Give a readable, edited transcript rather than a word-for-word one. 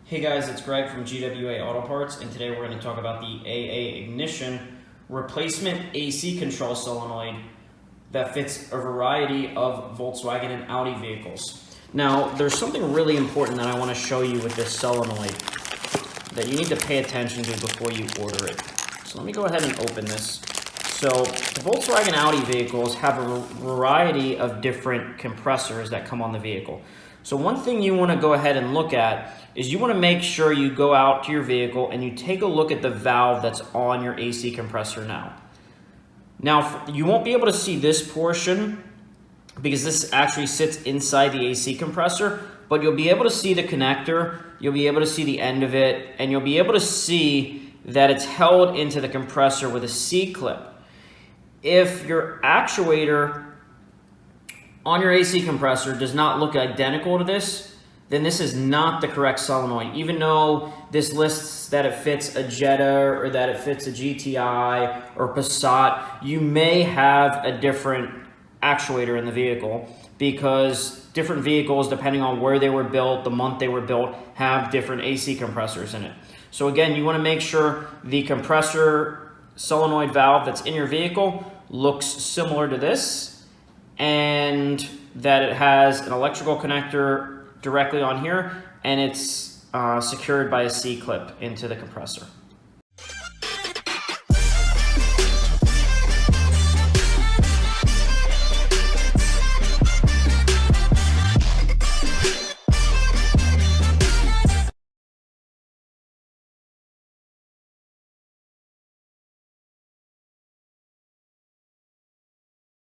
Hey guys, it's Greg from GWA Auto Parts, and today we're going to talk about the AA ignition replacement AC control solenoid that fits a variety of Volkswagen and Audi vehicles. Now, there's something really important that I want to show you with this solenoid that you need to pay attention to before you order it. So let me go ahead and open this. So the Volkswagen Audi vehicles have a variety of different compressors that come on the vehicle. So one thing you want to go ahead and look at is you want to make sure you go out to your vehicle and you take a look at the valve that's on your AC compressor now. Now, you won't be able to see this portion because this actually sits inside the AC compressor, but you'll be able to see the connector, you'll be able to see the end of it, and you'll be able to see that it's held into the compressor with a C-clip. If your actuator on your AC compressor does not look identical to this, then this is not the correct solenoid. Even though this lists that it fits a Jetta or that it fits a GTI or Passat, you may have a different actuator in the vehicle because different vehicles, depending on where they were built, the month they were built, have different AC compressors in it. So again, you want to make sure the compressor solenoid valve that's in your vehicle looks similar to this, and that it has an electrical connector directly on here, and it's secured by a C-clip into the compressor.